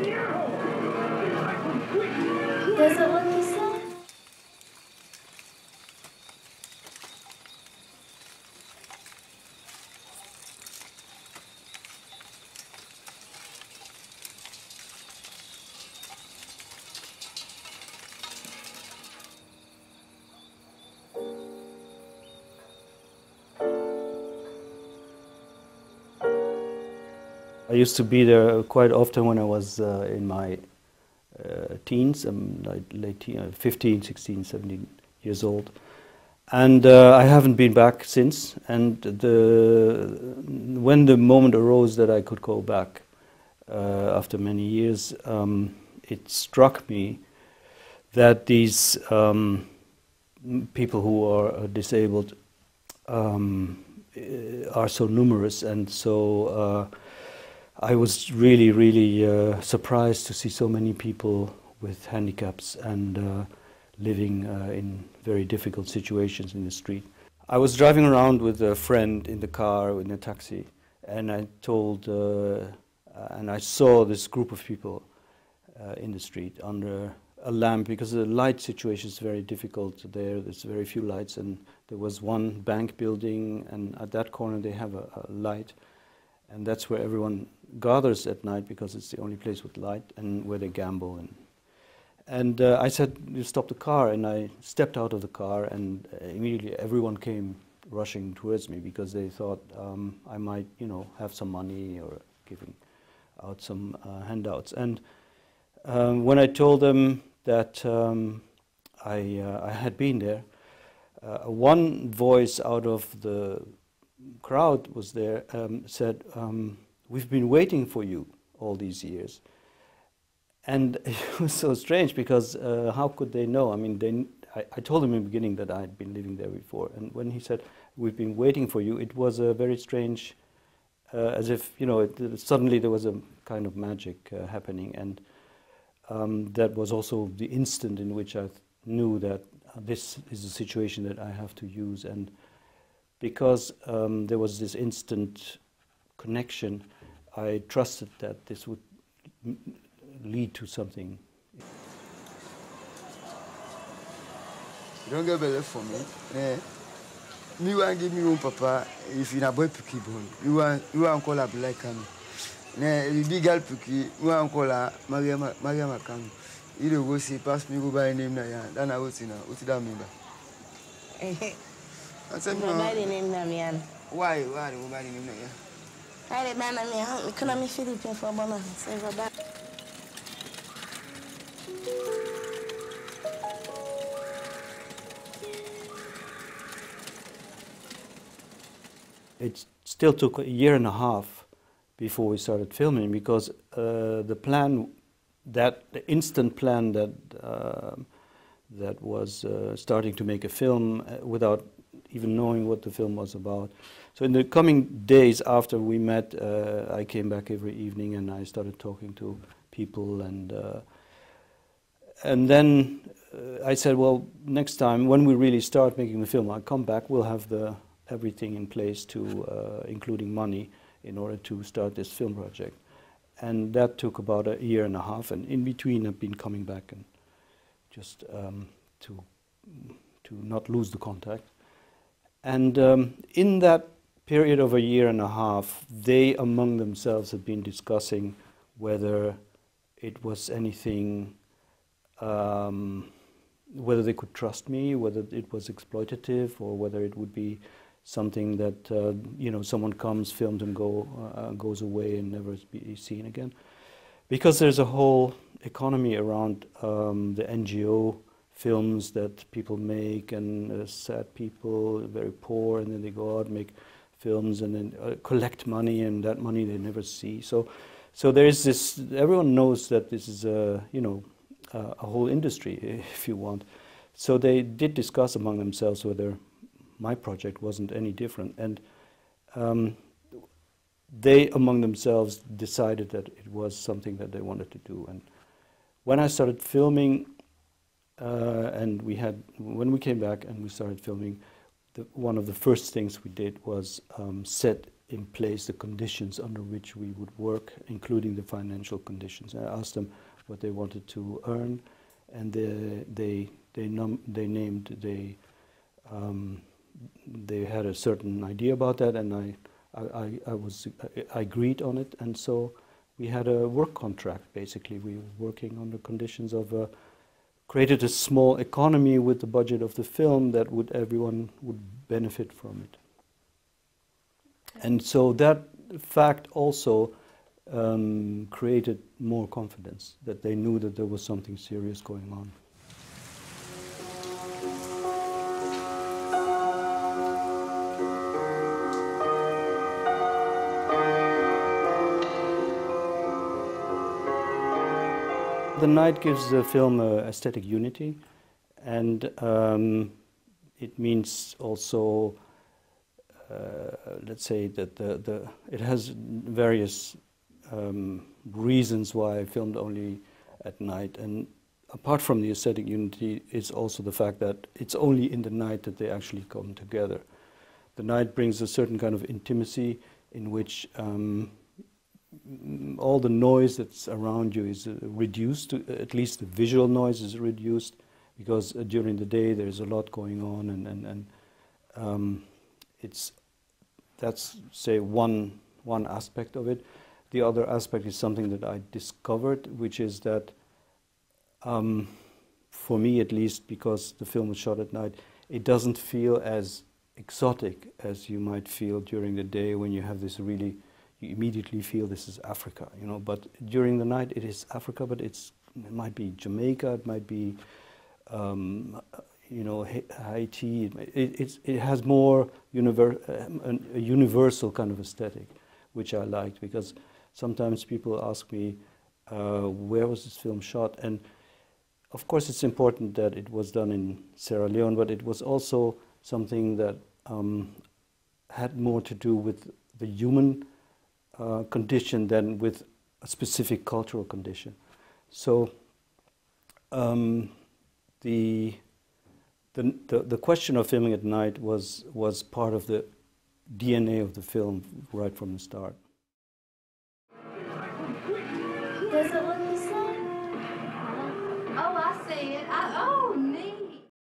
Does it look the same? I used to be there quite often when I was in my teens, like late teen, 15, 16, 17 years old. And I haven't been back since. And when the moment arose that I could go back after many years, it struck me that these people who are disabled are so numerous, and so I was really, really surprised to see so many people with handicaps and living in very difficult situations in the street. I was driving around with a friend in the car, in a taxi, and I told, and I saw this group of people in the street under a lamp, because the light situation is very difficult there. There's very few lights, and there was one bank building, and at that corner they have a light, and that's where everyone gathers at night because it's the only place with light and where they gamble. And I said, you stop the car, and I stepped out of the car, and immediately everyone came rushing towards me because they thought I might, have some money or giving out some handouts. And when I told them that I had been there, one voice out of the crowd was there, said, we've been waiting for you all these years. And it was so strange because how could they know? I mean, I told them in the beginning that I had been living there before. And when he said, we've been waiting for you, it was a very strange, as if, suddenly there was a kind of magic happening. And that was also the instant in which I knew that this is a situation that I have to use. And because there was this instant connection, I trusted that this would lead to something. You don't get better for me. Me want give me one papa if you a boy picky boy. You want call a black and a big girl picky. You want call a Maria Macam. You don't go see pass me go by name na ya. Then I was in a what's that mean? I said no. Nobody name Namian. Why nobody name na ya? I did man me. Me couldn't me Philippine for bonus. Say go back. It still took a year and a half before we started filming, because the instant plan that was starting to make a film without even knowing what the film was about. So in the coming days after we met, I came back every evening and I started talking to people, and then I said, well, next time when we really start making the film, I'll come back. We'll have everything in place to, including money, in order to start this film project. And that took about a year and a half, and in between I've been coming back and just to not lose the contact. And in that period of a year and a half, they among themselves have been discussing whether it was anything, whether they could trust me, whether it was exploitative, or whether it would be something that someone comes, films, and goes away and never be seen again. Because there's a whole economy around the NGO films that people make, and sad people, very poor, and then they go out and make films and then collect money, and that money they never see. So there is this. Everyone knows that this is a whole industry, if you want. So they did discuss among themselves whether my project wasn't any different, and they among themselves decided that it was something that they wanted to do. And when I started filming, and when we came back and we started filming, one of the first things we did was set in place the conditions under which we would work, including the financial conditions. I asked them what they wanted to earn, and they had a certain idea about that, and I agreed on it, and so we had a work contract. Basically, we were working on the conditions of created a small economy with the budget of the film that everyone would benefit from it. And so that fact also created more confidence, that they knew that there was something serious going on. The night gives the film aesthetic unity, and it means also, let's say, that it has various reasons why I filmed only at night. And apart from the aesthetic unity, it's also the fact that it's only in the night that they actually come together. The night brings a certain kind of intimacy in which all the noise that's around you is reduced, at least the visual noise is reduced, because during the day there's a lot going on, and that's, say, one aspect of it. The other aspect is something that I discovered, which is that, for me at least, because the film was shot at night, it doesn't feel as exotic as you might feel during the day when you have this really, you immediately feel this is Africa, you know. But during the night it is Africa, but it might be Jamaica, it might be, you know, Haiti. It has more a universal kind of aesthetic, which I liked, because sometimes people ask me, where was this film shot? And of course it's important that it was done in Sierra Leone, but it was also something that had more to do with the human condition than with a specific cultural condition. So the question of filming at night was part of the DNA of the film right from the start.